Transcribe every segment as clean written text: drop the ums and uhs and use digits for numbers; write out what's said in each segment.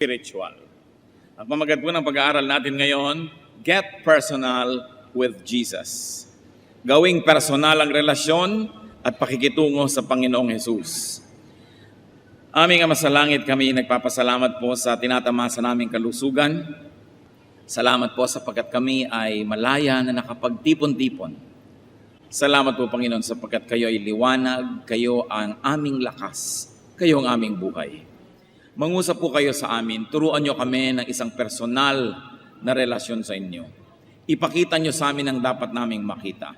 spiritual. Ang pamagat po ng pag-aaral natin ngayon, Get Personal with Jesus. Gawing personal ang relasyon at pakikitungo sa Panginoong Hesus. Aming Ama sa Langit, kami nagpapasalamat po sa tinatamasa naming kalusugan. Salamat po sapagkat kami ay malaya na nakapagtipon-tipon. Salamat po, Panginoon, sapagkat kayo ay liwanag, kayo ang aming lakas, kayo ang aming buhay. Mangusap po kayo sa amin, turuan nyo kami ng isang personal na relasyon sa inyo. Ipakita nyo sa amin ang dapat naming makita.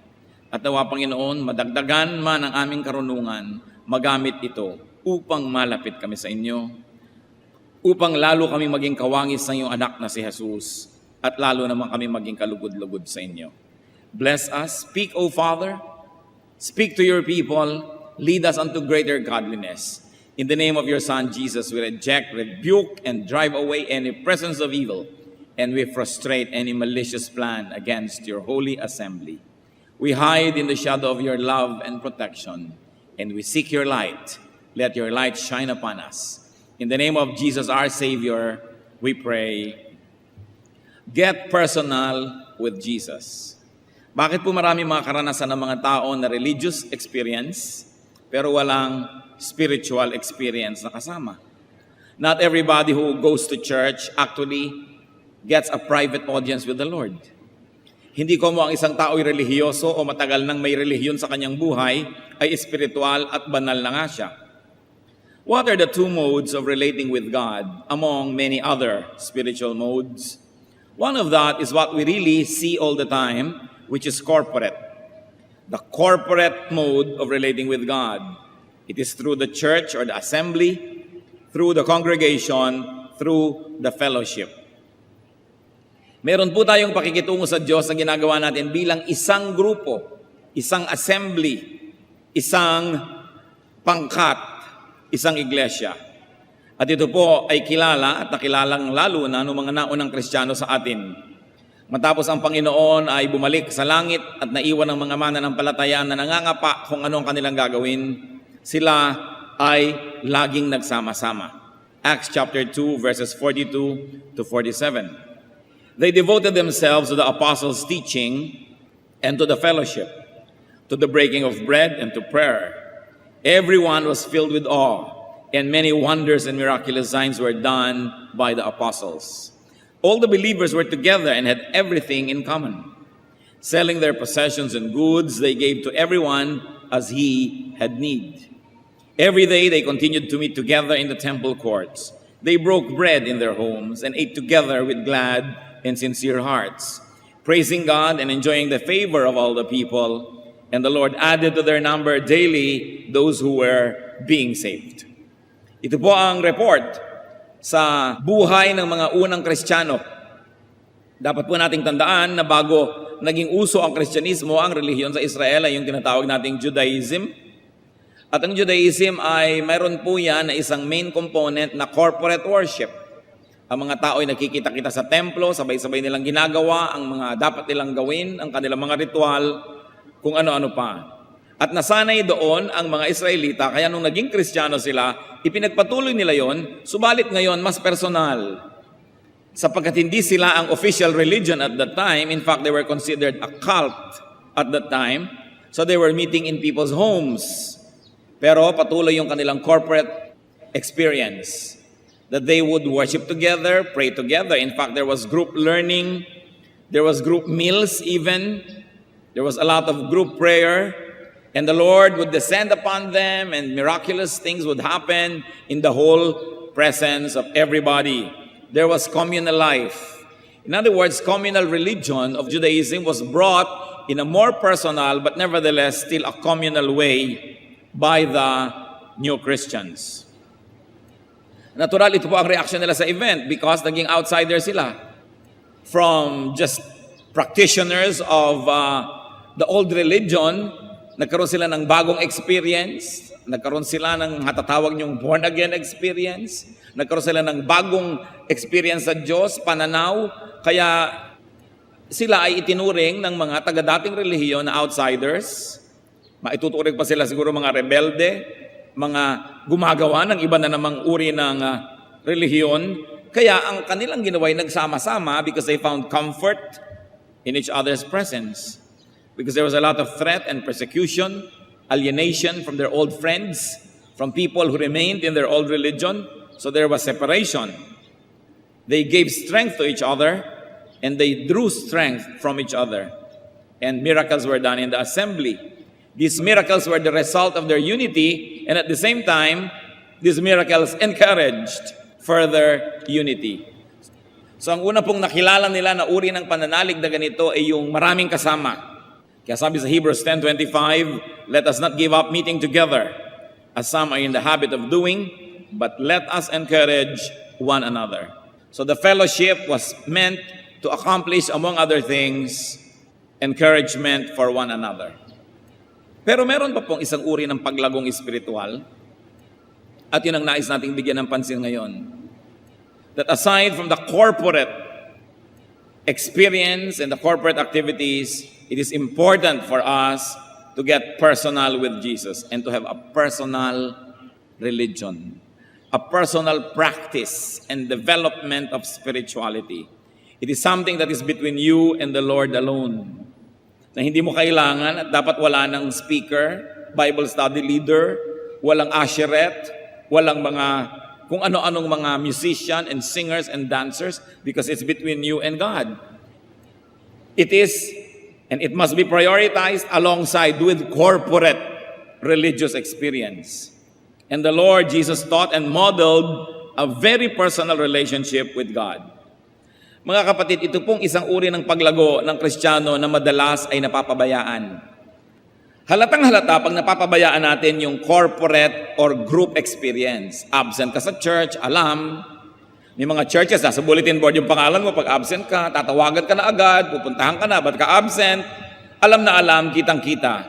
At nawa, Panginoon, madagdagan man ang aming karunungan, magamit ito upang malapit kami sa inyo, upang lalo kami maging kawangis ng iyong anak na si Jesus, at lalo naman kami maging kalugod-lugod sa inyo. Bless us. Speak, O Father. Speak to your people. Lead us unto greater godliness. In the name of your Son, Jesus, we reject, rebuke, and drive away any presence of evil, and we frustrate any malicious plan against your holy assembly. We hide in the shadow of your love and protection, and we seek your light. Let your light shine upon us. In the name of Jesus, our Savior, we pray. Get personal with Jesus. Bakit po marami mga karanasan ng mga tao na religious experience, pero walang spiritual experience na kasama? Not everybody who goes to church actually gets a private audience with the Lord. Hindi ko mo ang isang tao ay relihiyoso o matagal nang may relihiyon sa kanyang buhay ay espiritual at banal na nga siya. What are the two modes of relating with God among many other spiritual modes? One of that is what we really see all the time, which is corporate. The corporate mode of relating with God. It is through the church or the assembly, through the congregation, through the fellowship. Meron po tayong pakikitungo sa Diyos na ginagawa natin bilang isang grupo, isang assembly, isang pangkat, isang iglesia. At ito po ay kilala at nakilalang lalo na ng mga naunang Kristiyano sa atin. Matapos ang Panginoon ay bumalik sa langit at naiwan ng mga mananampalataya na nangangapa kung ano ang kanilang gagawin, sila ay laging nagsama-sama. Acts chapter 2 verses 42 to 47. They devoted themselves to the apostles' teaching and to the fellowship, to the breaking of bread and to prayer. Everyone was filled with awe, and many wonders and miraculous signs were done by the apostles. All the believers were together and had everything in common. Selling their possessions and goods, they gave to everyone as he had need. Every day they continued to meet together in the temple courts. They broke bread in their homes and ate together with glad and sincere hearts, praising God and enjoying the favor of all the people. And the Lord added to their number daily those who were being saved. Ito po ang report sa buhay ng mga unang Kristiyano. Dapat po nating tandaan na bago naging uso ang Kristyanismo, ang relihiyon sa Israel ay yung tinatawag nating Judaism. At ang Judaism ay mayroon po yan na isang main component na corporate worship. Ang mga tao ay nakikita-kita sa templo, sabay-sabay nilang ginagawa ang mga dapat nilang gawin, ang kanilang mga ritual, kung ano-ano pa. At nasanay doon ang mga Israelita, kaya nung naging Kristiyano sila, ipinagpatuloy nila yon, subalit ngayon mas personal. Sapagkat hindi sila ang official religion at that time, in fact, they were considered a cult at that time, so they were meeting in people's homes. Pero patuloy yung kanilang corporate experience, that they would worship together, pray together. In fact, there was group learning, there was group meals even, there was a lot of group prayer, and the Lord would descend upon them and miraculous things would happen in the whole presence of everybody. There was communal life. In other words, communal religion of Judaism was brought in a more personal but nevertheless still a communal way by the new Christians. Natural, ito po ang reaction nila sa event because naging outsider sila. From just practitioners of the old religion, nagkaroon sila ng bagong experience, nagkaroon sila ng hatatawag niyong born-again experience, nagkaroon sila ng bagong experience sa Diyos, pananaw, kaya sila ay itinuring ng mga taga-dating relihiyon na outsiders. Maituturing pa sila siguro mga rebelde, mga gumagawa ng iba na namang uri ng relihiyon, Kaya ang kanilang ginawa ay nagsama-sama because they found comfort in each other's presence. Because there was a lot of threat and persecution, alienation from their old friends, from people who remained in their old religion. So there was separation. They gave strength to each other, and they drew strength from each other. And miracles were done in the assembly. These miracles were the result of their unity, and at the same time, these miracles encouraged further unity. So ang una pong nakilala nila na uri ng pananalig na ganito ay yung maraming kasama. Kaya sabi sa Hebrews 10:25, let us not give up meeting together, as some are in the habit of doing, but let us encourage one another. So the fellowship was meant to accomplish, among other things, encouragement for one another. Pero meron pa pong isang uri ng paglagong espiritual, at yun ang nais nating bigyan ng pansin ngayon. That aside from the corporate experience and the corporate activities, it is important for us to get personal with Jesus and to have a personal religion, a personal practice and development of spirituality. It is something that is between you and the Lord alone. Na hindi mo kailangan at dapat wala ng speaker, Bible study leader, walang usheret, walang mga kung ano-anong mga musician and singers and dancers, because it's between you and God. It is, and it must be prioritized alongside with corporate religious experience. And the Lord Jesus taught and modeled a very personal relationship with God. Mga kapatid, ito pong isang uri ng paglago ng Kristiyano na madalas ay napapabayaan. Halatang-halata pag napapabayaan natin yung corporate or group experience. Absent ka sa church, alam. May mga churches, nasa bulletin board yung pangalan mo, pag absent ka, tatawagan ka na agad, pupuntahan ka na, ba't ka absent? Alam na alam, kitang-kita.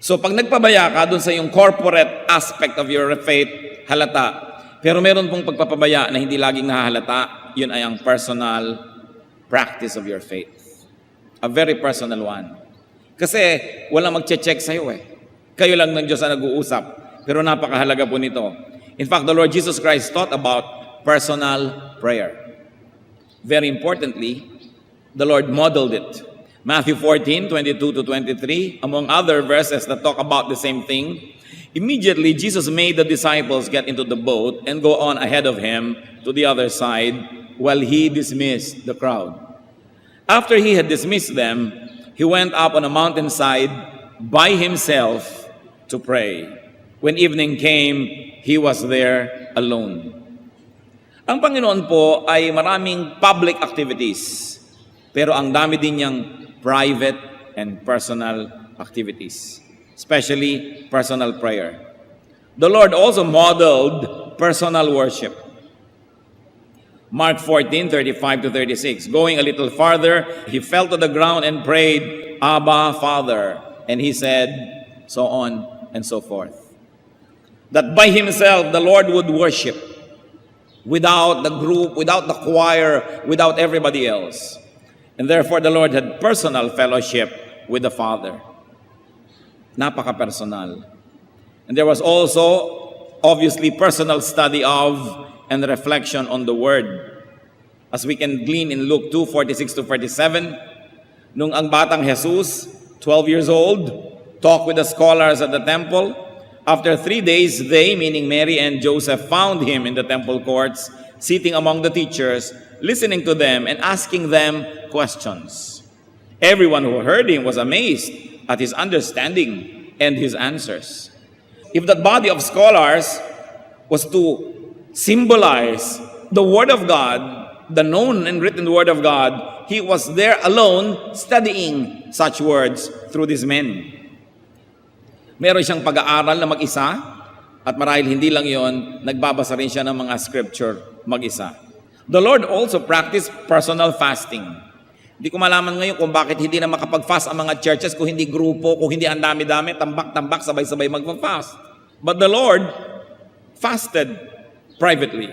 So pag nagpabaya ka dun sa yung corporate aspect of your faith, halata. Pero meron pong pagpapabaya na hindi laging nahahalata. Yun ay ang personal practice of your faith. A very personal one. Kasi walang magche-check sa'yo eh. Kayo lang ng Diyos na nag-uusap. Pero napakahalaga po nito. In fact, the Lord Jesus Christ taught about personal prayer. Very importantly, the Lord modeled it. Matthew 14:22-23, among other verses that talk about the same thing. Immediately, Jesus made the disciples get into the boat and go on ahead of him to the other side while he dismissed the crowd. After he had dismissed them, he went up on a mountainside by himself to pray. When evening came, he was there alone. Ang Panginoon po ay maraming public activities, pero ang dami din niyang private and personal activities, especially personal prayer. The Lord also modeled personal worship. Mark 14:35-36. Going a little farther, he fell to the ground and prayed, Abba, Father. And he said, so on and so forth. That by himself, the Lord would worship without the group, without the choir, without everybody else. And therefore, the Lord had personal fellowship with the Father. Napaka-personal. And there was also, obviously, personal study of and reflection on the Word. As we can glean in Luke 2:46-47, nung ang batang Jesus, 12 years old, talked with the scholars at the temple. After 3 days, they, meaning Mary and Joseph, found him in the temple courts, sitting among the teachers, listening to them and asking them questions. Everyone who heard him was amazed at his understanding and his answers. If that body of scholars was to symbolize the Word of God, the known and written Word of God, he was there alone studying such words through these men. Meron siyang pag-aaral na mag-isa, at marahil hindi lang yon, nagbabasa rin siya ng mga scripture mag-isa. The Lord also practiced personal fasting. Hindi ko malaman ngayon kung bakit hindi na makapag-fast ang mga churches kung hindi grupo, kung hindi ang dami-dami, tambak-tambak, sabay-sabay mag-fast. But the Lord fasted privately.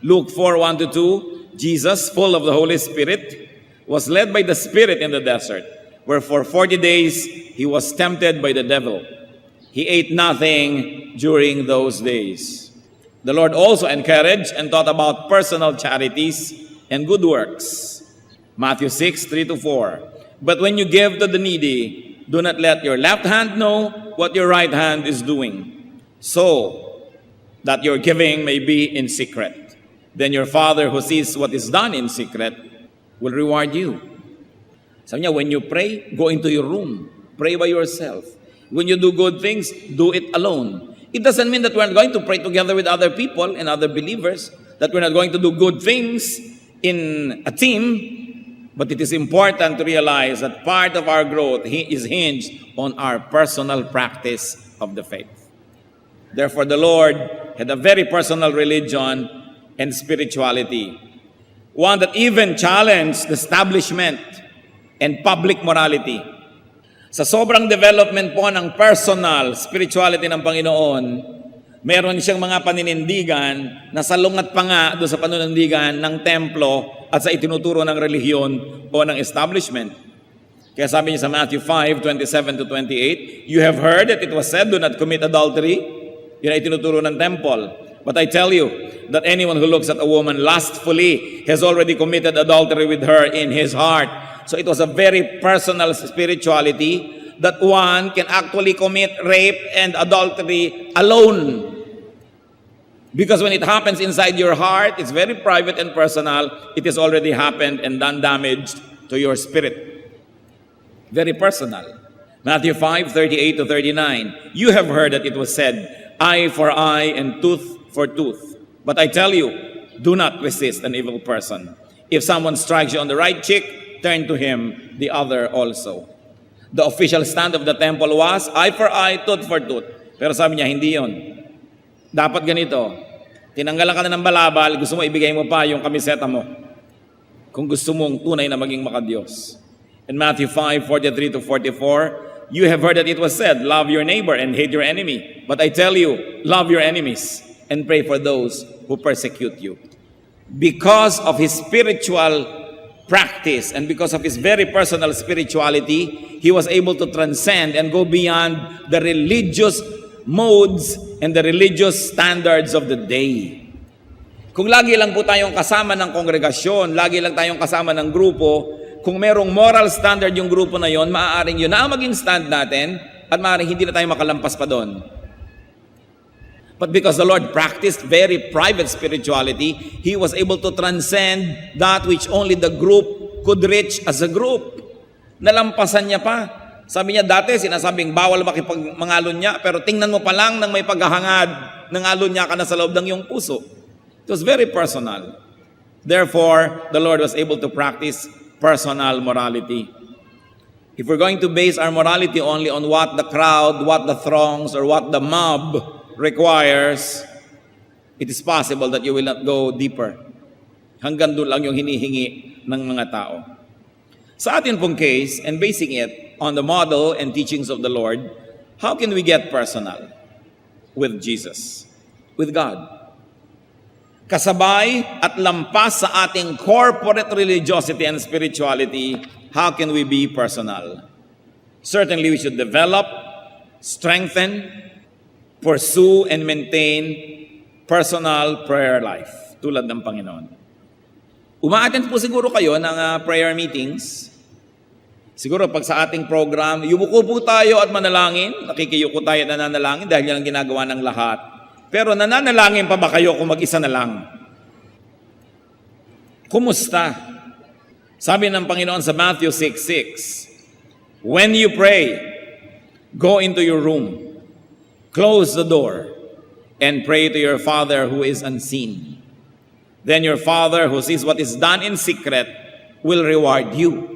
Luke 4:1-2, Jesus, full of the Holy Spirit, was led by the Spirit in the desert, where for 40 days he was tempted by the devil. He ate nothing during those days. The Lord also encouraged and taught about personal charities and good works. Matthew 6:3-4. But when you give to the needy, do not let your left hand know what your right hand is doing, so that your giving may be in secret. Then your Father who sees what is done in secret will reward you. Sabi niya, when you pray, go into your room. Pray by yourself. When you do good things, do it alone. It doesn't mean that we're not going to pray together with other people and other believers, that we're not going to do good things in a team, but it is important to realize that part of our growth is hinged on our personal practice of the faith. Therefore, the Lord had a very personal religion and spirituality, one that even challenged the establishment and public morality. Sa sobrang development po ng personal spirituality ng Panginoon, meron siyang mga paninindigan na salungat pa nga doon sa paninindigan ng templo at sa itinuturo ng relihiyon o ng establishment. Kaya sabi niya sa Matthew 5:27-28, you have heard that it was said, do not commit adultery. Yun ay itinuturo ng temple. But I tell you that anyone who looks at a woman lustfully has already committed adultery with her in his heart. So it was a very personal spirituality that one can actually commit rape and adultery alone. Because when it happens inside your heart, it's very private and personal. It has already happened and done damage to your spirit. Very personal. Matthew 5:38-39. You have heard that it was said, eye for eye and tooth for tooth. But I tell you, do not resist an evil person. If someone strikes you on the right cheek, turn to him the other also. The official stand of the temple was eye for eye, tooth for tooth. Pero sabi niya, hindi yon. Dapat ganito. Tinanggalan ka na ng balabal, gusto mo ibigay mo pa yung kamiseta mo. Kung gusto mong tunay na maging makadiyos. In Matthew 5:43-44, you have heard that it was said, love your neighbor and hate your enemy. But I tell you, love your enemies and pray for those who persecute you. Because of his spiritual practice and because of his very personal spirituality, he was able to transcend and go beyond the religious modes and the religious standards of the day. Kung lagi lang po tayong kasama ng kongregasyon, lagi lang tayong kasama ng grupo, kung merong moral standard yung grupo na yon, maaaring yun na ang maging stand natin at maaaring hindi na tayo makalampas pa doon. But because the Lord practiced very private spirituality, He was able to transcend that which only the group could reach as a group. Nalampasan niya pa. Sabi niya dati, sinasabing bawal makipagmangalon niya, pero tingnan mo pa lang nang may paghahangad, nangalon niya ka na sa loob ng iyong puso. It was very personal. Therefore, the Lord was able to practice personal morality. If we're going to base our morality only on what the crowd, what the throngs, or what the mob requires, it is possible that you will not go deeper. Hanggang doon lang yung hinihingi ng mga tao. Sa atin pong case, and basing it on the model and teachings of the Lord, how can we get personal with Jesus, with God? Kasabay at lampas sa ating corporate religiosity and spirituality, how can we be personal? Certainly we should develop, strengthen, pursue and maintain personal prayer life tulad ng Panginoon. Uma-attend po siguro kayo ng prayer meetings. Siguro pag sa ating program, yumuko po tayo at manalangin. Nakikiyuko tayo at nananalangin dahil yan ang ginagawa ng lahat. Pero nananalangin pa ba kayo kung mag-isa na lang? Kumusta? Sabi ng Panginoon sa Matthew 6:6, when you pray, go into your room, close the door, and pray to your Father who is unseen. Then your Father who sees what is done in secret will reward you.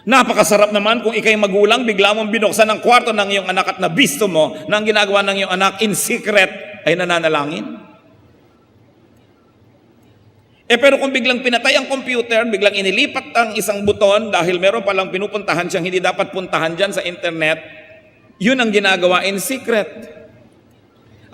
Napakasarap naman kung ikay magulang, bigla mong binuksan ang kwarto ng iyong anak at nabisto mo na ang ginagawa ng iyong anak in secret ay nananalangin. Pero kung biglang pinatay ang computer, biglang inilipat ang isang buton dahil meron palang pinupuntahan siyang hindi dapat puntahan dyan sa internet, yun ang ginagawa in secret.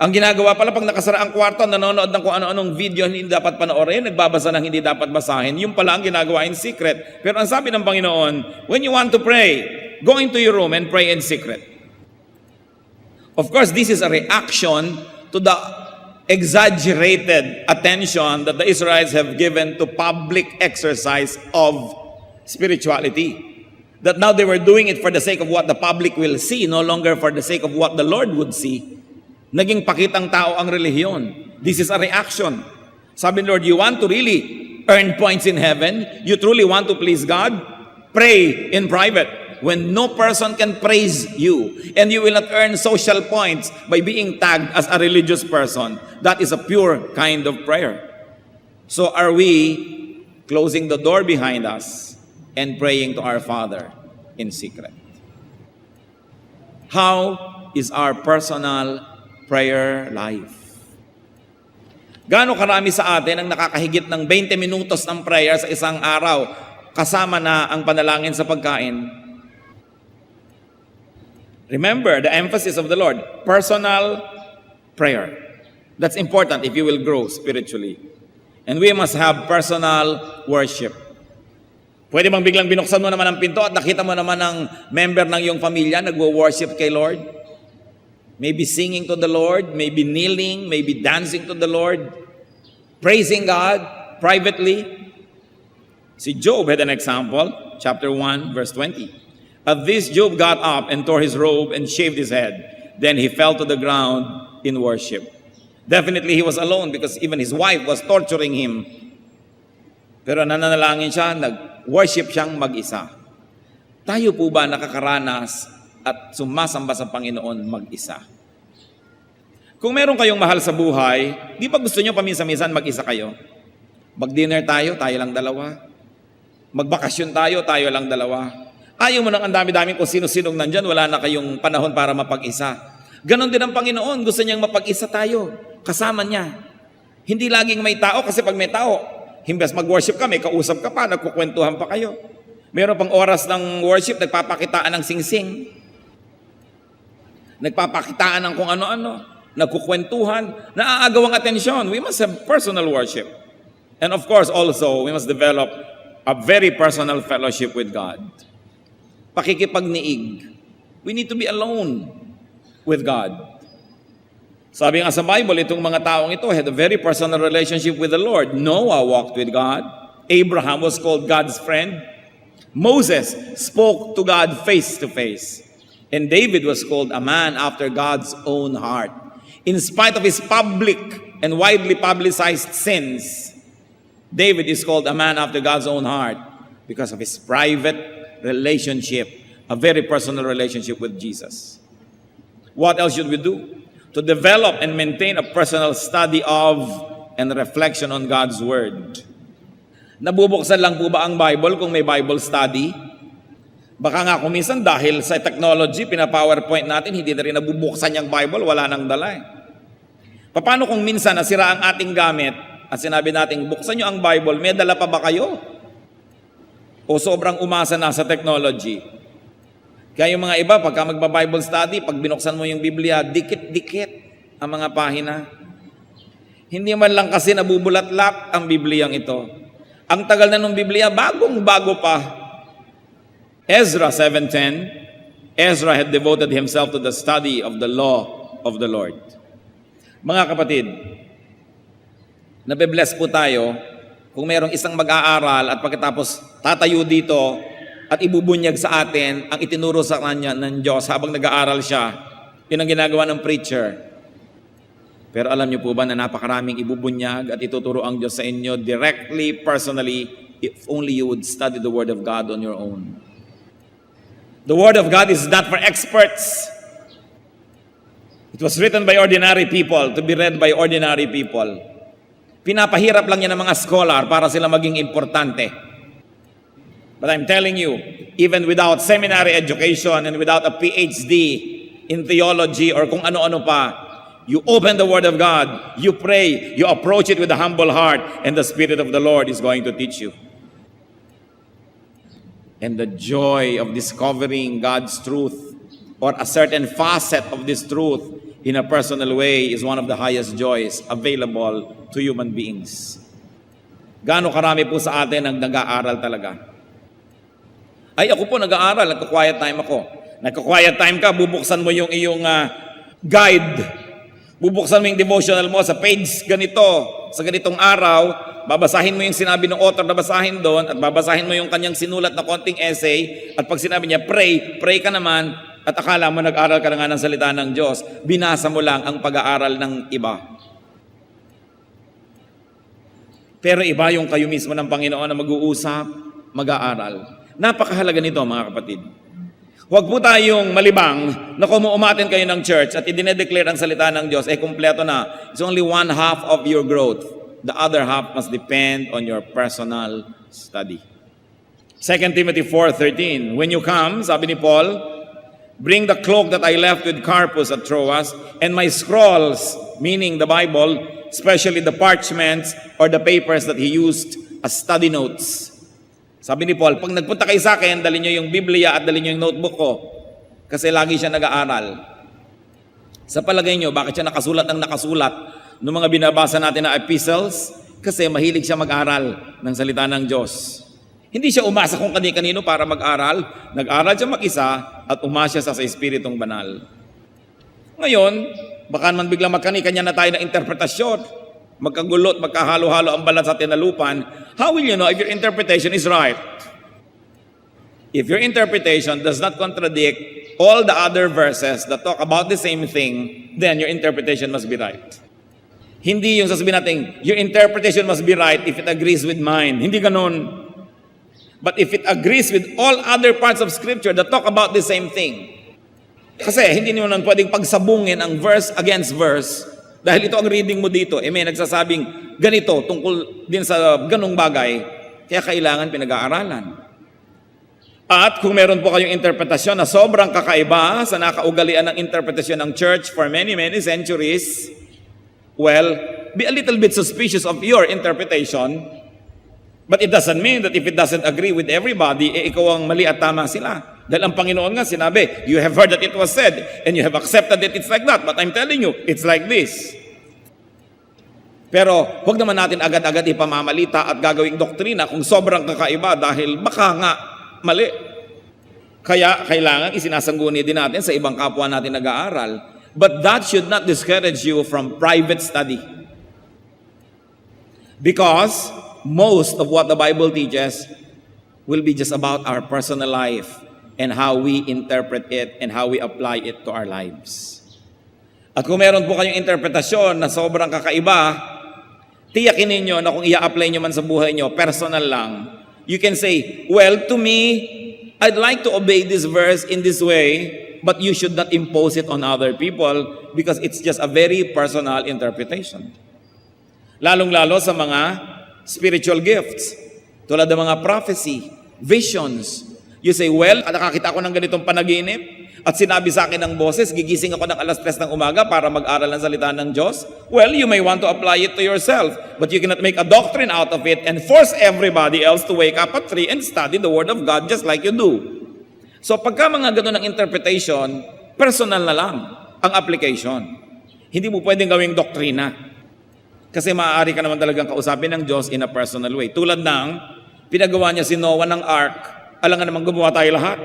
Ang ginagawa pala pag nakasara ang kwarto, nanonood ng kung ano-anong video hindi dapat panoorin, nagbabasa ng hindi dapat basahin, yun pala ang ginagawa in secret. Pero ang sabi ng Panginoon, when you want to pray, go into your room and pray in secret. Of course, this is a reaction to the exaggerated attention that the Israelites have given to public exercise of spirituality. That now they were doing it for the sake of what the public will see, no longer for the sake of what the Lord would see. Naging pakitang tao ang relihiyon. This is a reaction. Sabi ni Lord, you want to really earn points in heaven? You truly want to please God? Pray in private when no person can praise you, and you will not earn social points by being tagged as a religious person. That is a pure kind of prayer. So are we closing the door behind us and praying to our Father in secret? How is our personal prayer life? Gaano karami sa atin ang nakakahigit ng 20 minutos ng prayer sa isang araw, kasama na ang panalangin sa pagkain? Remember the emphasis of the Lord, personal prayer. That's important if you will grow spiritually. And we must have personal worship. Pwede bang biglang binuksan mo naman ang pinto at nakita mo naman ang member ng iyong pamilya nagwo-worship kay Lord? Maybe singing to the Lord, maybe kneeling, maybe dancing to the Lord, praising God privately. See, Job had an example, chapter 1, verse 20. At this, Job got up and tore his robe and shaved his head. Then he fell to the ground in worship. Definitely he was alone because even his wife was torturing him. Pero nananalangin siya, nag-worship siyang mag-isa. Tayo po ba nakakaranas at sumasamba sa Panginoon mag-isa? Kung meron kayong mahal sa buhay, di ba gusto nyo paminsan-minsan mag-isa kayo? Mag-dinner tayo, tayo lang dalawa. Magbakasyon tayo, tayo lang dalawa. Ayaw mo nang ang dami-dami kung sino-sinong nandyan, wala na kayong panahon para mapag-isa. Ganon din ang Panginoon, gusto niyang mapag-isa tayo, kasama niya. Hindi laging may tao, kasi pag may tao, himbes mag-worship ka, may kausap ka pa, nagkukwentuhan pa kayo. Meron pang oras ng worship, nagpapakitaan ng singsing. Nagpapakitaan ng kung ano-ano, nagkukwentuhan, naaagaw ang atensyon. We must have personal worship. And of course, also, we must develop a very personal fellowship with God. Pakikipagniig. We need to be alone with God. Sabi nga sa Bible, itong mga taong ito had a very personal relationship with the Lord. Noah walked with God. Abraham was called God's friend. Moses spoke to God face to face. And David was called a man after God's own heart. In spite of his public and widely publicized sins, David is called a man after God's own heart because of his private relationship, a very personal relationship with Jesus. What else should we do? To develop and maintain a personal study of and reflection on God's Word. Nabubuksan lang po ba ang Bible kung may Bible study? Baka nga kung minsan dahil sa technology, pina-PowerPoint natin, hindi na rin nabubuksan yung Bible, wala nang dala eh. Paano kung minsan nasira ang ating gamit at sinabi natin, buksan nyo ang Bible, may dala pa ba kayo? O sobrang umasa na sa technology? Kaya yung mga iba, pagka magba-Bible study, pag binuksan mo yung Biblia, dikit-dikit ang mga pahina. Hindi man lang kasi nabubulat-lat ang Bibliang ito. Ang tagal na ng Biblia, bagong-bago pa. Ezra 7:10, Ezra had devoted himself to the study of the law of the Lord. Mga kapatid, nabe-bless po tayo kung mayroong isang mag-aaral at pagkatapos tatayo dito at ibubunyag sa atin ang itinuro sa kanya ng Diyos habang nag-aaral siya. Yun ang ginagawa ng preacher. Pero alam niyo po ba na napakaraming ibubunyag at ituturo ang Diyos sa inyo directly, personally, if only you would study the Word of God on your own. The Word of God is not for experts. It was written by ordinary people to be read by ordinary people. Pinapahirap lang yan ng mga scholar para sila maging importante. But I'm telling you, even without seminary education and without a PhD in theology or kung ano-ano pa, you open the Word of God, you pray, you approach it with a humble heart, and the Spirit of the Lord is going to teach you. And the joy of discovering God's truth or a certain facet of this truth in a personal way is one of the highest joys available to human beings. Gaano karami po sa atin ang nag-aaral talaga? Ay, ako po nag-aaral, nagka-quiet time ako. Nagka-quiet time ka, bubuksan mo yung iyong guide Bubuksan mo yung devotional mo sa page ganito, sa ganitong araw, babasahin mo yung sinabi ng author na basahin doon, at babasahin mo yung kanyang sinulat na konting essay, at pag sinabi niya, pray ka naman, at akala mo nag-aral ka na nga ng salita ng Diyos, binasa mo lang ang pag-aaral ng iba. Pero iba yung kayo mismo ng Panginoon na mag-uusap, mag-aaral. Napakahalaga nito mga kapatid. Huwag po tayong malibang na kung umatin kayo ng church at idinedeclare ang salita ng Diyos, kumpleto na. It's only one half of your growth. The other half must depend on your personal study. 2 Timothy 4:13, when you come, sabi ni Paul, bring the cloak that I left with Carpus at Troas, and my scrolls, meaning the Bible, especially the parchments or the papers that he used as study notes. Sabi ni Paul, pag nagpunta kayo sa akin, dali nyo yung Biblia at dali nyo yung notebook ko. Kasi lagi siya nag-aaral. Sa palagay nyo, bakit siya nakasulat ng nakasulat ng mga binabasa natin na epistles? Kasi mahilig siya mag-aral ng salita ng Diyos. Hindi siya umasa kung kani-kanino para mag-aral. Nag-aral siya mag-isa at umasya sa Espiritong Banal. Ngayon, baka man biglang magkani-kanya na tayo ng interpretasyon. Magkagulot, magkahalo-halo ang balat sa tinalupan. How will you know if your interpretation is right? If your interpretation does not contradict all the other verses that talk about the same thing, then your interpretation must be right. Hindi yung sasabihin natin, your interpretation must be right if it agrees with mine. Hindi ganun. But if it agrees with all other parts of Scripture that talk about the same thing. Kasi hindi nyo nun pwedeng pagsabungin ang verse against verse. Dahil ito ang reading mo dito, may nagsasabing ganito tungkol din sa ganung bagay, kaya kailangan pinag-aaralan. At kung meron po kayong interpretasyon na sobrang kakaiba sa nakaugalian ng interpretasyon ng church for many, many centuries, well, be a little bit suspicious of your interpretation, but it doesn't mean that if it doesn't agree with everybody, ikaw ang mali at tama sila. Dahil ang Panginoon nga sinabi, you have heard that it was said, and you have accepted that it's like that, but I'm telling you, it's like this. Pero huwag naman natin agad-agad ipamamalita at gagawing doktrina kung sobrang kakaiba dahil baka nga mali. Kaya kailangan isinasangguni din natin sa ibang kapwa natin nag-aaral. But that should not discourage you from private study. Because most of what the Bible teaches will be just about our personal life and how we interpret it and how we apply it to our lives. At kung meron po kayong interpretasyon na sobrang kakaiba, tiyakin ninyo na kung i-apply nyo man sa buhay nyo, personal lang. You can say, well, to me, I'd like to obey this verse in this way, but you should not impose it on other people because it's just a very personal interpretation. Lalong-lalo sa mga spiritual gifts, tulad ng mga prophecy, visions. You say, well, nakakita ako ng ganitong panaginip at sinabi sa akin ng boses, gigising ako ng alas 3 ng umaga para mag-aral ng salita ng Diyos. Well, you may want to apply it to yourself, but you cannot make a doctrine out of it and force everybody else to wake up at 3 and study the Word of God just like you do. So pagka mga ganun ng interpretation, personal na lang ang application. Hindi mo pwedeng gawing doktrina. Kasi maaari ka naman talagang kausapin ng Diyos in a personal way. Tulad ng pinagawa niya si Noah ng ark, alangan namang gumawa tayo lahat.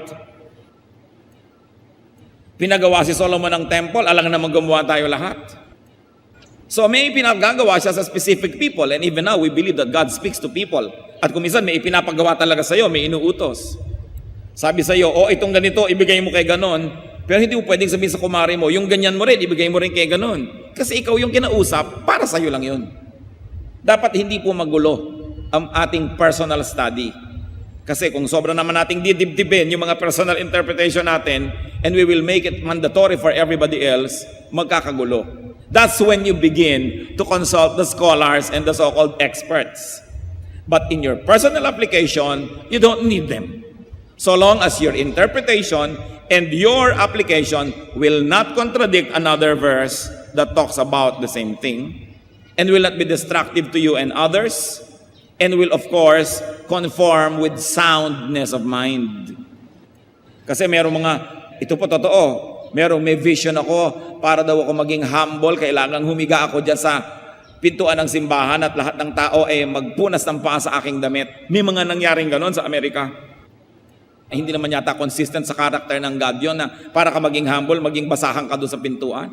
Pinagawa si Solomon ng temple, alangan namang gumawa tayo lahat. So may pinagagawa siya sa specific people, and even now we believe that God speaks to people. At kung minsan may ipinapagawa talaga sa iyo, may inuutos. Sabi sa iyo, itong ganito, ibigay mo kay ganon. Pero hindi mo pwedeng sabihin sa kumari mo, yung ganyan mo rin, ibigay mo rin kay ganon. Kasi ikaw yung kinausap, para sa iyo lang yun. Dapat hindi po magulo ang ating personal study. Kasi kung sobra naman nating didibdibin yung mga personal interpretation natin, and we will make it mandatory for everybody else, magkakagulo. That's when you begin to consult the scholars and the so-called experts. But in your personal application, you don't need them. So long as your interpretation and your application will not contradict another verse that talks about the same thing, and will not be destructive to you and others, and will of course conform with soundness of mind. Kasi merong mga, ito po totoo, may vision ako, para daw ako maging humble, kailangan humiga ako dyan sa pintuan ng simbahan at lahat ng tao ay magpunas ng paa sa aking damit. May mga nangyaring ganon sa Amerika. Hindi naman yata consistent sa karakter ng God yun na para ka maging humble, maging basahan ka doon sa pintuan.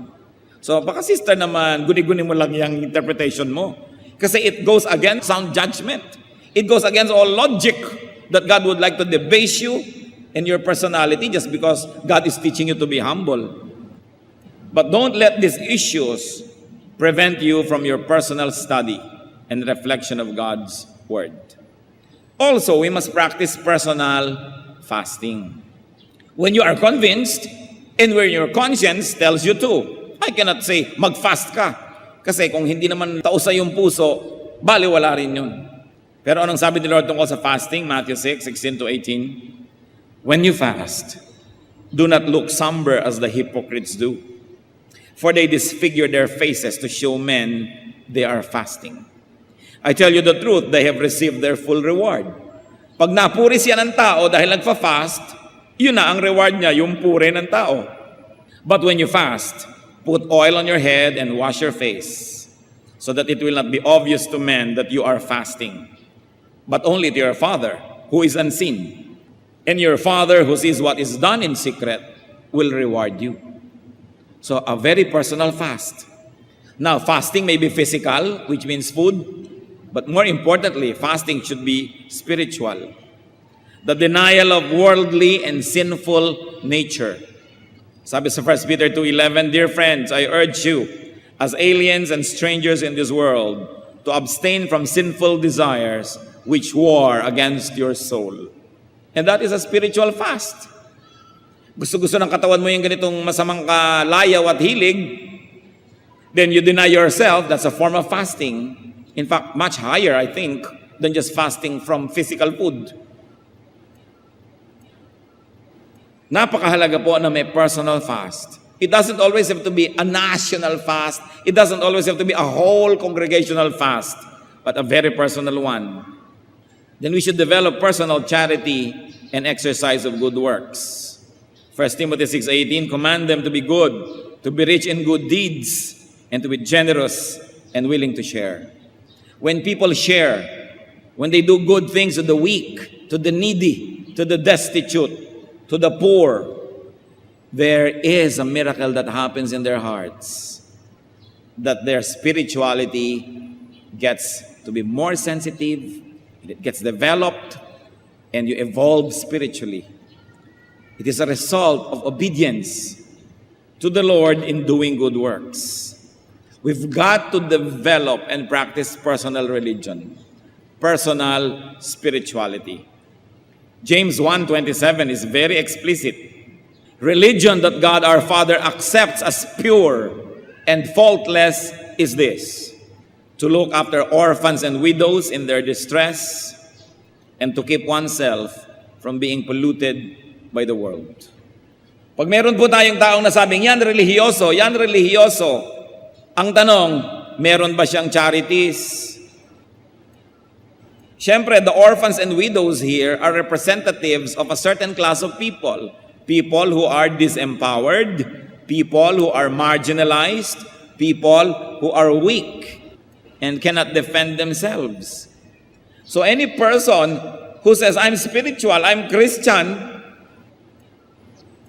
So baka sister naman, guni-guni mo lang yung interpretation mo. Kasi it goes against sound judgment. It goes against all logic that God would like to debase you and your personality just because God is teaching you to be humble. But don't let these issues prevent you from your personal study and reflection of God's Word. Also, we must practice personal fasting. When you are convinced and when your conscience tells you to. I cannot say, mag-fast ka. Kasi kung hindi naman tausa yung puso, baliwala rin yun. Pero anong sabi ni Lord tungkol sa fasting? Matthew 6:16-18. When you fast, do not look somber as the hypocrites do. For they disfigure their faces to show men they are fasting. I tell you the truth, they have received their full reward. Pag napuri siya ng tao dahil nagfa-fast, yun na ang reward niya, yung puri ng tao. But when you fast, put oil on your head and wash your face, so that it will not be obvious to men that you are fasting, but only to your Father who is unseen. And your Father who sees what is done in secret will reward you. So a very personal fast. Now, fasting may be physical, which means food, but more importantly, fasting should be spiritual. The denial of worldly and sinful nature. Sabi sa 1 Peter 2:11, Dear friends, I urge you, as aliens and strangers in this world, to abstain from sinful desires which war against your soul. And that is a spiritual fast. Gusto-gusto ng katawan mo yung ganitong masamang kalayaw at hilig, then you deny yourself, that's a form of fasting. In fact, much higher, I think, than just fasting from physical food. Napakahalaga po na may personal fast. It doesn't always have to be a national fast. It doesn't always have to be a whole congregational fast, but a very personal one. Then we should develop personal charity and exercise of good works. 1 Timothy 6:18, command them to be good, to be rich in good deeds, and to be generous and willing to share. When people share, when they do good things to the weak, to the needy, to the destitute, to the poor, there is a miracle that happens in their hearts, that their spirituality gets to be more sensitive, it gets developed, and you evolve spiritually. It is a result of obedience to the Lord in doing good works. We've got to develop and practice personal religion, personal spirituality. James 1:27 is very explicit. Religion that God our Father accepts as pure and faultless is this: to look after orphans and widows in their distress and to keep oneself from being polluted by the world. Pag meron po tayong taong nasabing, yan relihiyoso, ang tanong, meron ba siyang charities? Siyempre, the orphans and widows here are representatives of a certain class of people. People who are disempowered, people who are marginalized, people who are weak and cannot defend themselves. So any person who says, I'm spiritual, I'm Christian,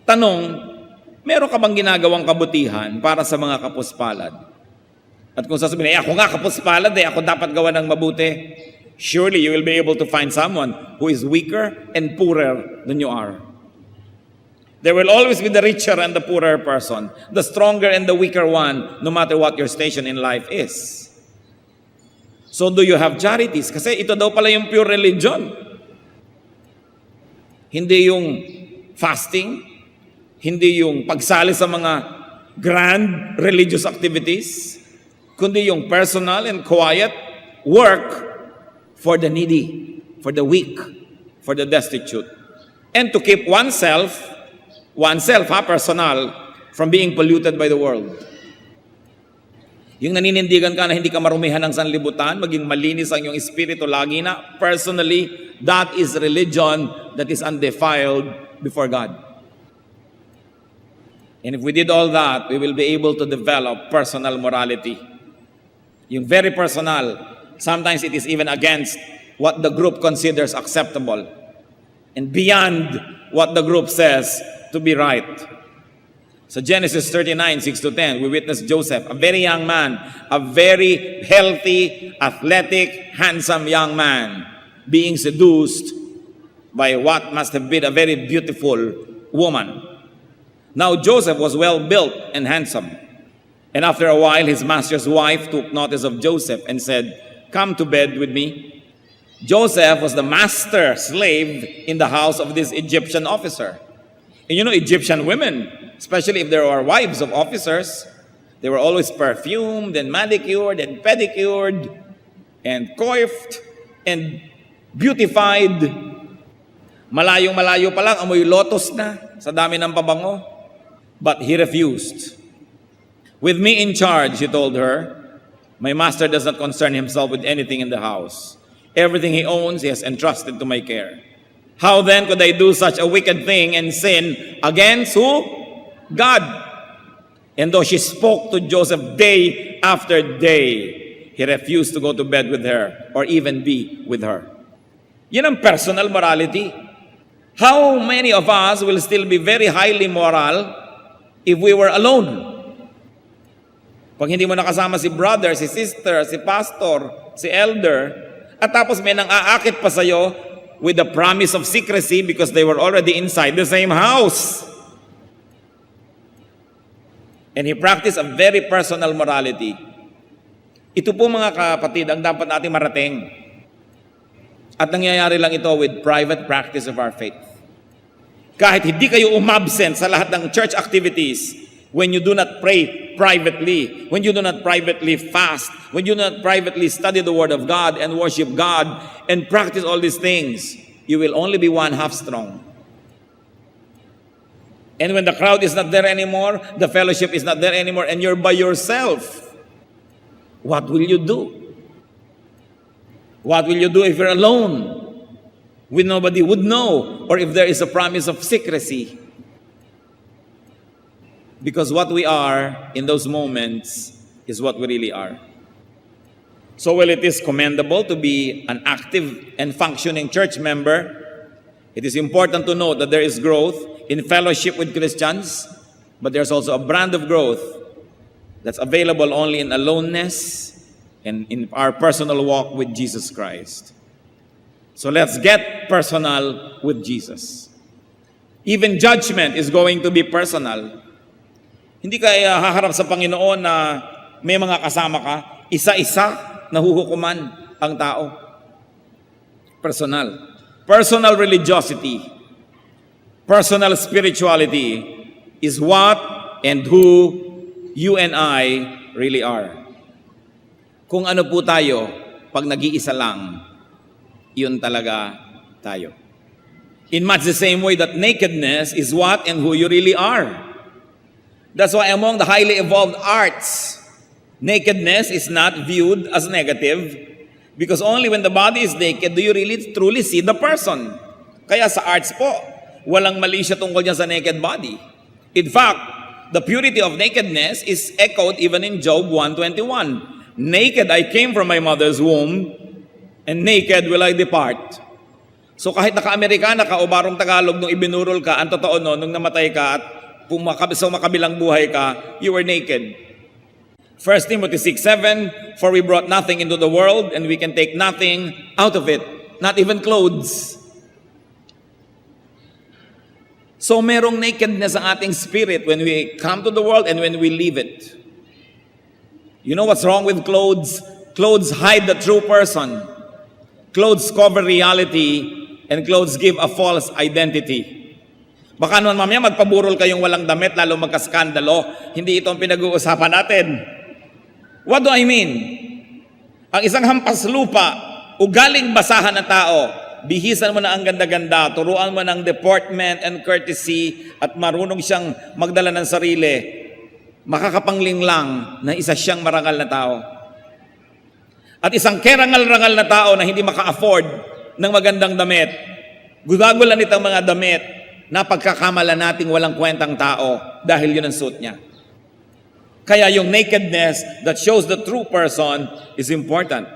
tanong, meron ka bang ginagawang kabutihan para sa mga kapuspalad? At kung sasabihin, ako nga kapuspalad, ako dapat gawa ng mabuti. Surely you will be able to find someone who is weaker and poorer than you are. There will always be the richer and the poorer person, the stronger and the weaker one, no matter what your station in life is. So do you have charities? Kasi ito daw pala yung pure religion. Hindi yung fasting, hindi yung pagsali sa mga grand religious activities, kundi yung personal and quiet work for the needy, for the weak, for the destitute. And to keep oneself, personal, from being polluted by the world. Yung naninindigan ka na hindi ka marumihan ng sanlibutan, maging malinis ang iyong espiritu lagi na, personally, that is religion that is undefiled before God. And if we did all that, we will be able to develop personal morality. Yung very personal. Sometimes it is even against what the group considers acceptable and beyond what the group says to be right. So Genesis 39, 6-10, we witness Joseph, a very young man, a very healthy, athletic, handsome young man, being seduced by what must have been a very beautiful woman. Now Joseph was well built and handsome. And after a while, his master's wife took notice of Joseph and said, "Come to bed with me." Joseph was the master slave in the house of this Egyptian officer. And you know, Egyptian women, especially if there are wives of officers, they were always perfumed and manicured and pedicured and coiffed and beautified. Malayong-malayo pa lang, amoy lotus na sa dami ng pabango. But he refused. "With me in charge," he told her, "my master does not concern himself with anything in the house. Everything he owns, he has entrusted to my care. How then could I do such a wicked thing and sin against who? God." And though she spoke to Joseph day after day, he refused to go to bed with her or even be with her. Yan ang personal morality. How many of us will still be very highly moral if we were alone? Pag hindi mo nakasama si brother, si sister, si pastor, si elder, at tapos may nang aakit pa sa'yo with the promise of secrecy because they were already inside the same house. And he practiced a very personal morality. Ito po mga kapatid ang dapat natin marating. At nangyayari lang ito with private practice of our faith. Kahit hindi kayo umabsent sa lahat ng church activities, when you do not pray privately, when you do not privately fast, when you do not privately study the Word of God and worship God and practice all these things, you will only be one half strong. And when the crowd is not there anymore, the fellowship is not there anymore, and you're by yourself, what will you do? What will you do if you're alone? When nobody would know, or if there is a promise of secrecy? Because what we are in those moments is what we really are. So while it is commendable to be an active and functioning church member, it is important to note that there is growth in fellowship with Christians, but there's also a brand of growth that's available only in aloneness and in our personal walk with Jesus Christ. So let's get personal with Jesus. Even judgment is going to be personal. Hindi ka haharap sa Panginoon na may mga kasama ka, isa-isa nahuhukuman ang tao. Personal. Personal religiosity, personal spirituality is what and who you and I really are. Kung ano po tayo, pag nag-iisa lang, yun talaga tayo. In much the same way that nakedness is what and who you really are. That's why among the highly evolved arts, nakedness is not viewed as negative because only when the body is naked do you really truly see the person. Kaya sa arts po, walang mali siya tungkol niya sa naked body. In fact, the purity of nakedness is echoed even in Job 1:21. Naked I came from my mother's womb, and naked will I depart. So kahit naka-Amerikana ka o barong Tagalog nung ibinurol ka, ang totoo no, nung namatay ka at sa makabilang buhay ka, you were naked. 1 Timothy 6:7, "For we brought nothing into the world, and we can take nothing out of it, not even clothes." So merong nakedness ang ating spirit when we come to the world and when we leave it. You know what's wrong with clothes? Clothes hide the true person. Clothes cover reality, and clothes give a false identity. Baka naman mamaya magpaburol kayong walang damit, lalo magkaskandalo. Hindi ito ang pinag-uusapan natin. What do I mean? Ang isang hampas lupa, ugaling basahan na tao, bihisan mo na ang ganda-ganda, turuan mo ng deportment and courtesy, at marunong siyang magdala ng sarili, makakapangling lang na isa siyang marangal na tao. At isang kerangal-rangal na tao na hindi maka-afford ng magandang damit, gudagulan itong mga damit, na pagkakamala nating walang kwentang tao dahil yun ang suit niya. Kaya yung nakedness that shows the true person is important.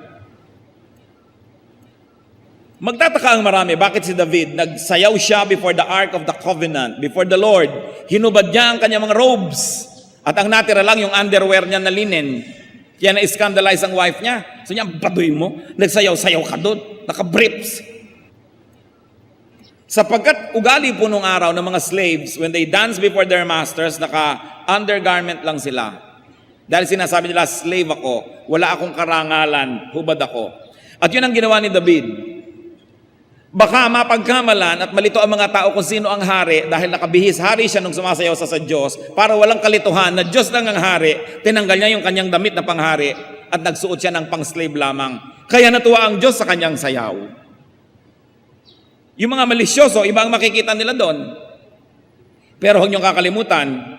Magtataka ang marami, bakit si David, nagsayaw siya before the Ark of the Covenant, before the Lord. Hinubad niya ang kanyang mga robes. At ang natira lang yung underwear niya na linen. Kaya na-scandalize ang wife niya. So niya, baduy mo, nagsayaw-sayaw ka doon, naka-briefs. Sapagkat ugali po nung araw ng mga slaves, when they dance before their masters, naka-undergarment lang sila. Dahil sinasabi nila, slave ako, wala akong karangalan, hubad ako. At yun ang ginawa ni David. Baka mapagkamalan at malito ang mga tao kung sino ang hari dahil nakabihis hari siya nung sumasayaw sa Diyos para walang kalituhan na Diyos lang ang hari, tinanggal niya yung kanyang damit na panghari at nagsuot siya ng pang-slave lamang. Kaya natuwa ang Diyos sa kanyang sayaw. Yung mga malisyoso, iba ang makikita nila doon. Pero huwag niyong kakalimutan,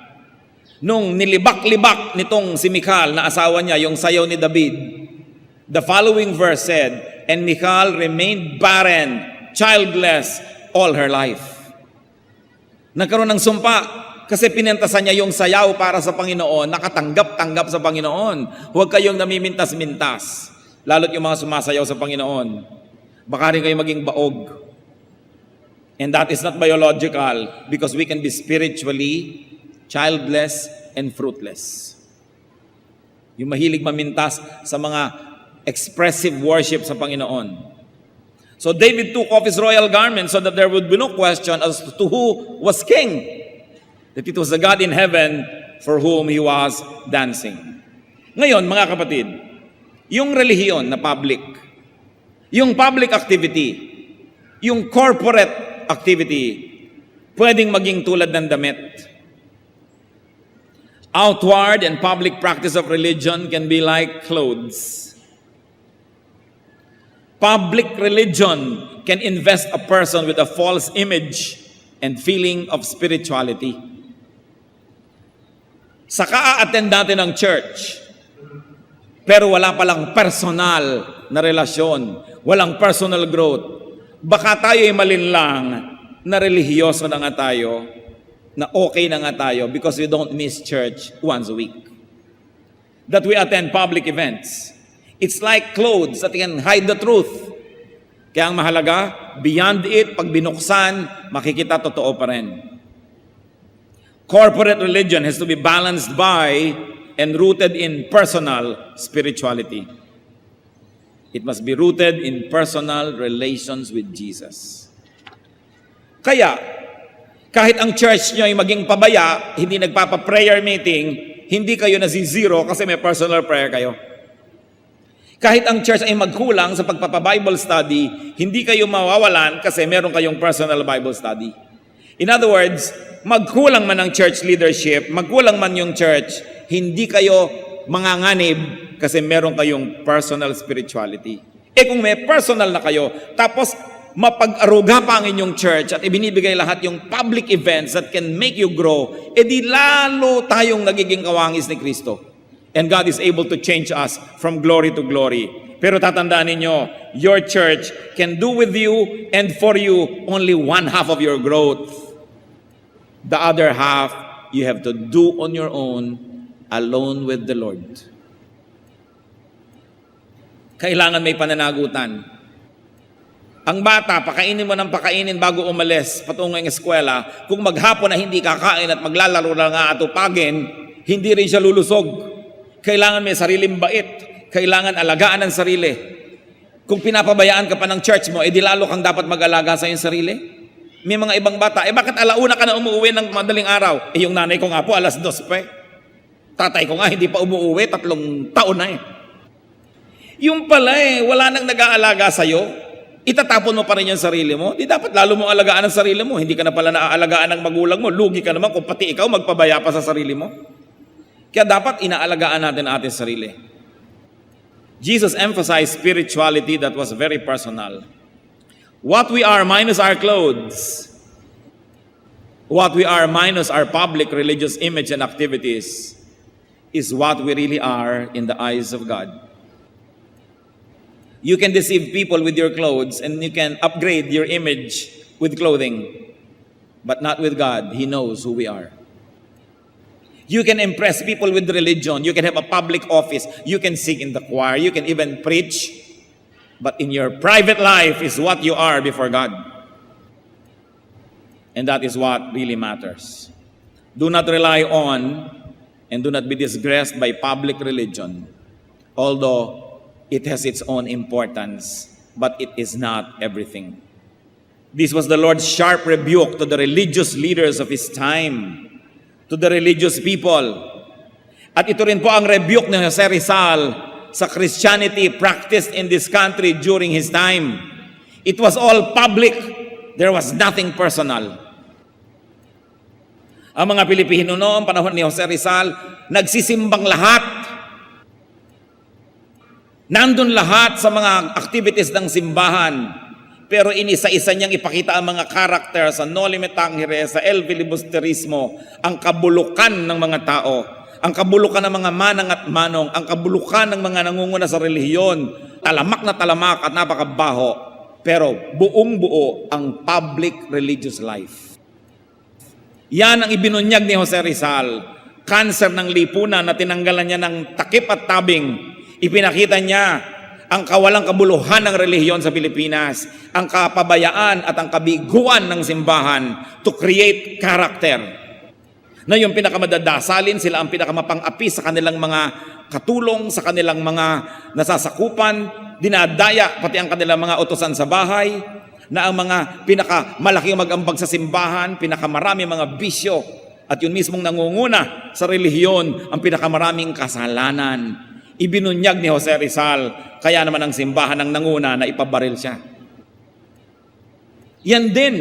nung nilibak-libak nitong si Michal na asawa niya, yung sayaw ni David, the following verse said, "And Michal remained barren, childless all her life." Nagkaroon ng sumpa kasi pinentasan niya yung sayaw para sa Panginoon, nakatanggap-tanggap sa Panginoon. Huwag kayong namimintas-mintas, lalo't yung mga sumasayaw sa Panginoon. Baka rin kayo maging baog. And that is not biological because we can be spiritually childless and fruitless. Yung mahilig mamintas sa mga expressive worship sa Panginoon. So David took off his royal garment so that there would be no question as to who was king. That it was the God in heaven for whom he was dancing. Ngayon, mga kapatid, yung relihiyon na public, yung public activity, yung corporate activity, pwedeng maging tulad ng damit. Outward and public practice of religion can be like clothes. Public religion can invest a person with a false image and feeling of spirituality. Sa ka-attend natin ng church, pero wala palang personal na relasyon, walang personal growth, baka tayo ay malinlang na relihiyoso na nga tayo, na okay na nga tayo because we don't miss church once a week. That we attend public events. It's like clothes that can hide the truth. Kaya ang mahalaga, beyond it, pag binuksan, makikita totoo pa rin. Corporate religion has to be balanced by and rooted in personal spirituality. It must be rooted in personal relations with Jesus. Kaya, kahit ang church nyo ay maging pabaya, hindi nagpapa-prayer meeting, hindi kayo nazi-zero kasi may personal prayer kayo. Kahit ang church ay magkulang sa pagpapa-Bible study, hindi kayo mawawalan kasi meron kayong personal Bible study. In other words, magkulang man ang church leadership, magkulang man yung church, hindi kayo manganganib kasi meron kayong personal spirituality. Kung may personal na kayo, tapos mapag-aruga pa ang inyong church at ibinibigay lahat yung public events that can make you grow, di lalo tayong nagiging kawangis ni Kristo. And God is able to change us from glory to glory. Pero tatandaan ninyo, your church can do with you and for you only one half of your growth. The other half, you have to do on your own, alone with the Lord. Kailangan may pananagutan. Ang bata, pakainin mo ng pakainin bago umalis patungo ng eskwela. Kung maghapon na hindi kakain at maglalaro na nga atupagin, hindi rin siya lulusog. Kailangan may sariling bait. Kailangan alagaan ang sarili. Kung pinapabayaan ka pa ng church mo, di lalo kang dapat mag-alaga sa iyong sarili. May mga ibang bata, bakit alauna ka na umuwi ng madaling araw? Yung nanay ko nga po, 2:00 pa. Tatay ko nga, hindi pa umuwi, 3 taon na . Yung pala wala nang nag-aalaga sa'yo, itatapon mo pa rin yung sarili mo. Di dapat lalo mo alagaan ang sarili mo. Hindi ka na pala naaalagaan ng magulang mo. Lugi ka naman kung pati ikaw magpabaya pa sa sarili mo. Kaya dapat inaalagaan natin ang ating sarili. Jesus emphasized spirituality that was very personal. What we are minus our clothes, what we are minus our public religious image and activities, is what we really are in the eyes of God. You can deceive people with your clothes and you can upgrade your image with clothing, but not with God. He knows who we are. You can impress people with religion. You can have a public office. You can sing in the choir. You can even preach. but in your private life is what you are before God. And that is what really matters. Do not rely on and do not be disgraced by public religion, although it has its own importance, but it is not everything. This was the Lord's sharp rebuke to the religious leaders of His time, to the religious people. At ito rin po ang rebuke ni Jose Rizal sa Christianity practiced in this country during his time. It was all public. There was nothing personal. Ang mga Pilipino noong panahon ni Jose Rizal, nagsisimbang lahat. Nandun lahat sa mga activities ng simbahan. Pero inisa-isa niyang ipakita ang mga karakter sa Noli Me Tangere, sa El Filibusterismo, ang kabulukan ng mga tao, ang kabulukan ng mga manang at manong, ang kabulukan ng mga nangunguna sa relihiyon, talamak na talamak at napakabaho, pero buong buo ang public religious life. Yan ang ibinunyag ni Jose Rizal, cancer ng lipunan na tinanggalan niya ng takip at tabing. Ipinakita niya ang kawalang kabuluhan ng relihiyon sa Pilipinas, ang kapabayaan at ang kabiguan ng simbahan to create character. Na yung pinakamadadasalin, sila ang pinakamapang-api sa kanilang mga katulong, sa kanilang mga nasasakupan, dinadaya pati ang kanilang mga utusan sa bahay, na ang mga pinakamalaking mag-ambag sa simbahan, pinakamarami mga bisyo, at yun mismong nangunguna sa relihiyon ang pinakamaraming kasalanan. Ibinunyag ni Jose Rizal, kaya naman ang simbahan ang nanguna na ipabaril siya. Yan din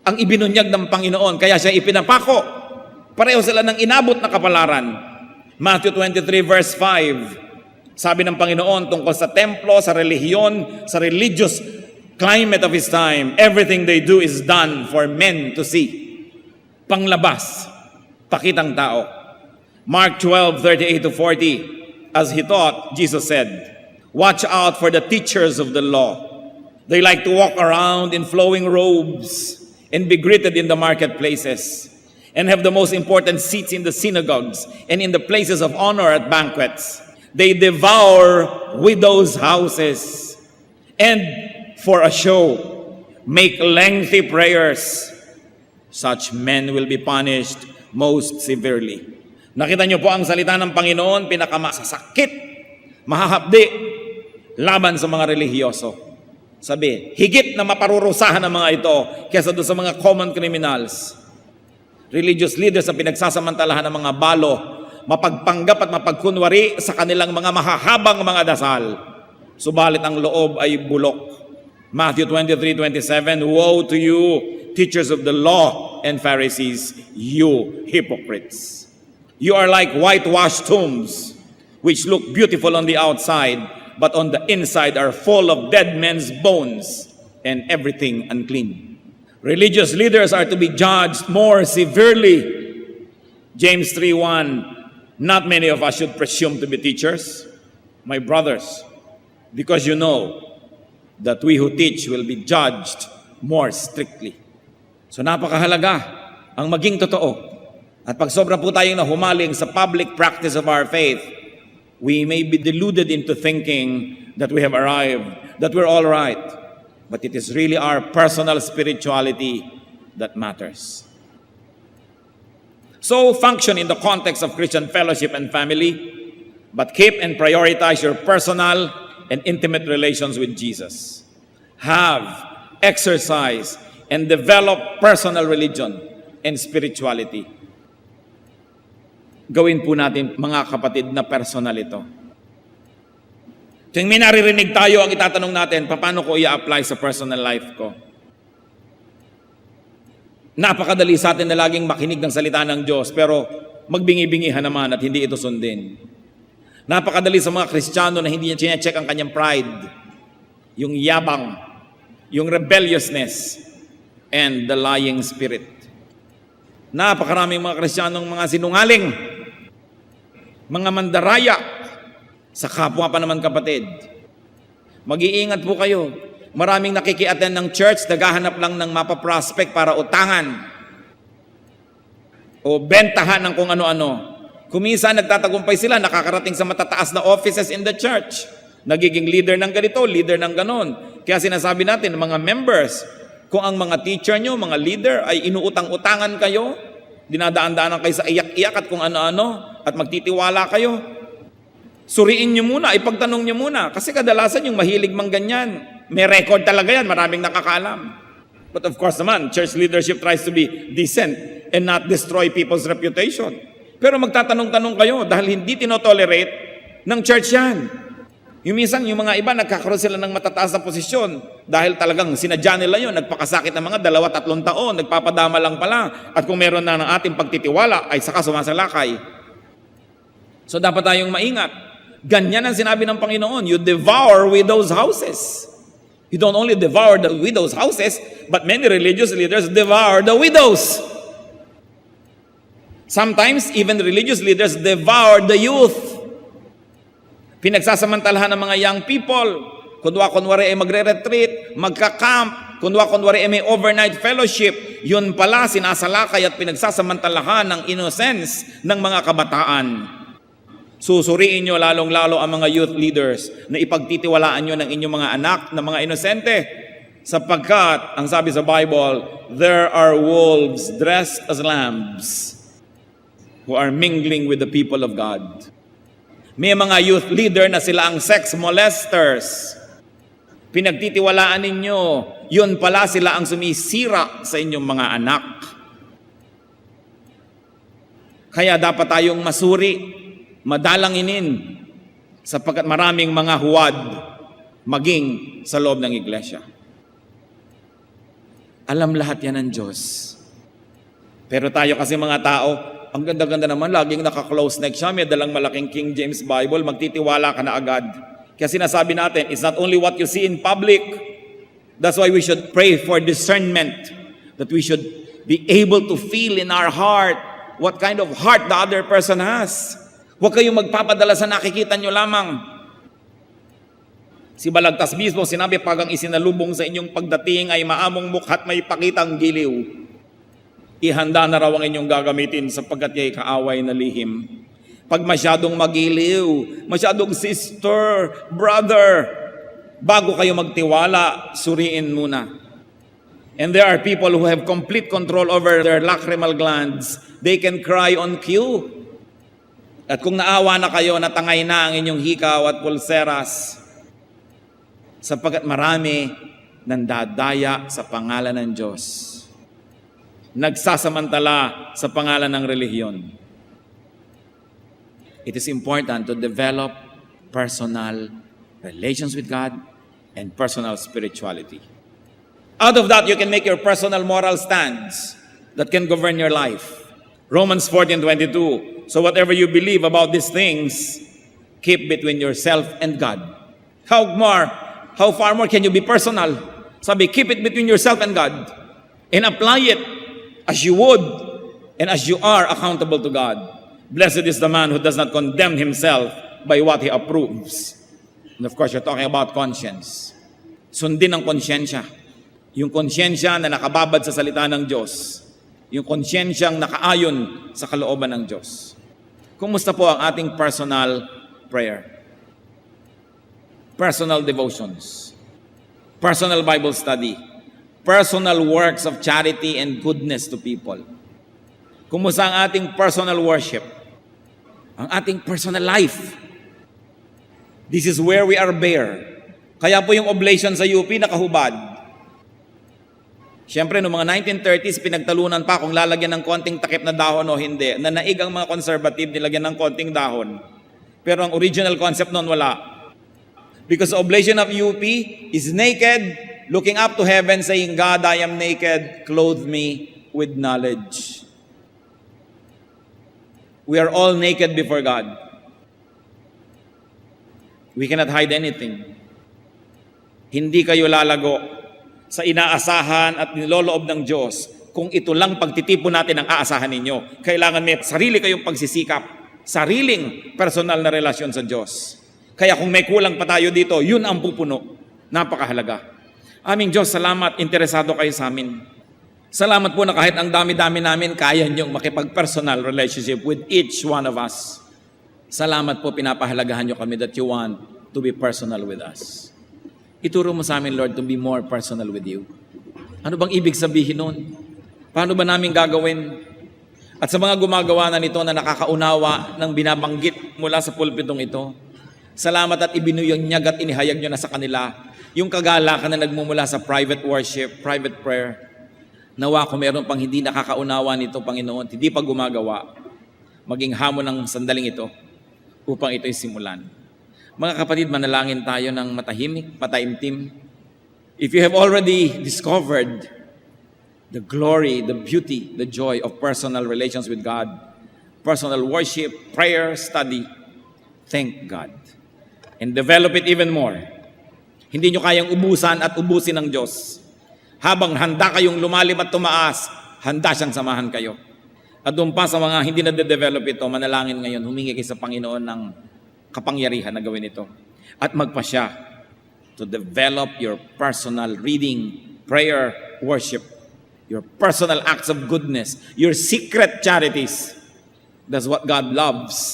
ang ibinunyag ng Panginoon, kaya siya ipinapako. Pareho sila ng inabot na kapalaran. Matthew 23 verse 5, sabi ng Panginoon tungkol sa templo, sa relihiyon, sa religious climate of His time, everything they do is done for men to see. Panglabas, pakitang tao. Mark 12:38-40, as He taught, Jesus said, "Watch out for the teachers of the law. They like to walk around in flowing robes and be greeted in the marketplaces, and have the most important seats in the synagogues and in the places of honor at banquets. They devour widows' houses, and for a show, make lengthy prayers. Such men will be punished most severely." Nakita niyo po ang salita ng Panginoon, pinakamasasakit, mahahapdi, laban sa mga relihiyoso. Sabi, higit na maparurusahan ng mga ito kaysa doon sa mga common criminals. Religious leaders ang pinagsasamantalahan ng mga balo, mapagpanggap at mapagkunwari sa kanilang mga mahahabang mga dasal. Subalit ang loob ay bulok. Matthew 23:27, "Woe to you, teachers of the law and Pharisees, you hypocrites! You are like whitewashed tombs, which look beautiful on the outside, but on the inside are full of dead men's bones and everything unclean." Religious leaders are to be judged more severely. James 3:1, "Not many of us should presume to be teachers, my brothers, because you know that we who teach will be judged more strictly." So napakahalaga ang maging totoo. At pag sobra po tayong nahumaling sa public practice of our faith, we may be deluded into thinking that we have arrived, that we're all right. But it is really our personal spirituality that matters. So function in the context of Christian fellowship and family, but keep and prioritize your personal and intimate relations with Jesus. Have, exercise, and develop personal religion and spirituality. Gawin po natin, mga kapatid, na personal ito. Tuwing may naririnig tayo, ang itatanong natin, paano ko i-apply sa personal life ko? Napakadali sa atin na laging makinig ng salita ng Diyos, pero magbingi-bingihan naman at hindi ito sundin. Napakadali sa mga Kristiyano na hindi niya check ang kanyang pride, yung yabang, yung rebelliousness, and the lying spirit. Napakaraming mga Kristiyanong mga sinungaling, mga mandaraya, sa kapwa pa naman kapatid. Mag-iingat po kayo. Maraming nakikiattend ng church, naghahanap lang ng mapaprospect para utangan o bentahan ng kung ano-ano. Kuminsan nagtatagumpay sila, nakakarating sa matataas na offices in the church. Nagiging leader ng ganito, leader ng ganon. Kaya sinasabi natin, mga members, kung ang mga teacher nyo, mga leader, ay inuutang-utangan kayo, dinadaan-daanan kayo sa iyak-iyak at kung ano-ano, at magtitiwala kayo, suriin nyo muna, ipagtanong nyo muna. Kasi kadalasan yung mahilig mang ganyan, may record talaga yan, maraming nakakaalam. But of course naman, church leadership tries to be decent and not destroy people's reputation. Pero magtatanong-tanong kayo dahil hindi tinotolerate ng church yan. Yung minsan, yung mga iba, nagkakaroon sila ng matataas na posisyon dahil talagang sinadya nila yun, nagpakasakit ng mga 2-3 taon, nagpapadama lang pala. At kung meron na ng ating pagtitiwala, ay saka sumasalakay. So dapat tayong maingat. Ganyan ang sinabi ng Panginoon, you devour widows' houses. You don't only devour the widows' houses, but many religious leaders devour the widows. Sometimes, even religious leaders devour the youth. Pinagsasamantalahan ng mga young people. Kunwari ay magre-retreat, magka-camp, kunwari ay may overnight fellowship. Yun pala, sinasalakay at pinagsasamantalahan ng innocence ng mga kabataan. Susuriin nyo lalong-lalo ang mga youth leaders na ipagtitiwalaan nyo ng inyong mga anak na mga inosente. Sapagkat, ang sabi sa Bible, there are wolves dressed as lambs who are mingling with the people of God. May mga youth leader na sila ang sex molesters. Pinagtitiwalaan ninyo, yun pala sila ang sumisira sa inyong mga anak. Kaya dapat tayong masuri, madalanginin, sapagkat maraming mga huwad maging sa loob ng iglesia. Alam lahat yan ng Diyos. Pero tayo kasi mga tao, ang ganda-ganda naman, laging naka-close neck siya, may dalang malaking King James Bible, magtitiwala ka na agad. Kaya sinasabi natin, it's not only what you see in public, that's why we should pray for discernment, that we should be able to feel in our heart what kind of heart the other person has. Huwag kayong magpapadala sa nakikita nyo lamang. Si Balagtas mismo, sinabi, pag ang isinalubong sa inyong pagdating ay maamong mukha't may pakitang giliw, ihanda na raw ang inyong gagamitin sapagkat ya'y kaaway na lihim. Pag masyadong magiliw, masyadong sister, brother, bago kayo magtiwala, suriin muna. And there are people who have complete control over their lacrimal glands. They can cry on cue. At kung naawa na kayo, natangay na ang inyong hikaw at pulseras, sapagkat marami nandadaya sa pangalan ng Diyos. Nagsasamantala sa pangalan ng relihiyon. It is important to develop personal relations with God and personal spirituality. Out of that, you can make your personal moral stands that can govern your life. Romans 14:22. So whatever you believe about these things, keep between yourself and God. How far more can you be personal? Sabi, keep it between yourself and God and apply it as you would and as you are accountable to God. Blessed is the man who does not condemn himself by what he approves. And of course, you're talking about conscience. Sundin ang konsyensya. Yung konsyensya na nakababad sa salita ng Diyos. Yung konsyensyang nakaayon sa kalooban ng Diyos. Kumusta po ang ating personal prayer? Personal devotions. Personal Bible study. Personal works of charity and goodness to people. Kumusta ang ating personal worship? Ang ating personal life. This is where we are bare. Kaya po yung oblation sa UP nakahubad. Siyempre, noong mga 1930s, pinagtalunan pa kung lalagyan ng konting takip na dahon o hindi. Nanaig ang mga conservative, nilagyan ng konting dahon. Pero ang original concept noon wala. Because the oblation of UP is naked, looking up to heaven, saying, God, I am naked, clothe me with knowledge. We are all naked before God. We cannot hide anything. Hindi kayo lalago sa inaasahan at niloloob ng Diyos kung ito lang pagtitipon natin ang aasahan ninyo. Kailangan may sarili kayong pagsisikap, sariling personal na relasyon sa Diyos. Kaya kung may kulang pa tayo dito, yun ang pupuno. Napakahalaga. Aming Diyos, salamat, interesado kayo sa amin. Salamat po na kahit ang dami-dami namin, kaya niyong makipag-personal relationship with each one of us. Salamat po, pinapahalagahan niyo kami that you want to be personal with us. Ituro mo sa amin, Lord, to be more personal with you. Ano bang ibig sabihin nun? Paano ba namin gagawin? At sa mga gumagawa na nito na nakakaunawa ng binabanggit mula sa pulpitong ito, salamat at ibinunyag at inihayag nyo na sa kanila yung kagalakan na nagmumula sa private worship, private prayer. Nawa kung meron pang hindi nakakaunawa nito, Panginoon, hindi pa gumagawa, maging hamon ng sandaling ito upang ito'y simulan. Mga kapatid, manalangin tayo ng matahimik, mataimtim. If you have already discovered the glory, the beauty, the joy of personal relations with God, personal worship, prayer, study, thank God. And develop it even more. Hindi nyo kayang ubusan at ubusin ng Diyos. Habang handa kayong lumalim at tumaas, handa siyang samahan kayo. At doon pa sa mga hindi na-develop ito, manalangin ngayon, humingi kayo sa Panginoon ng kapangyarihan na gawin ito. At magpasya to develop your personal reading, prayer, worship, your personal acts of goodness, your secret charities. That's what God loves.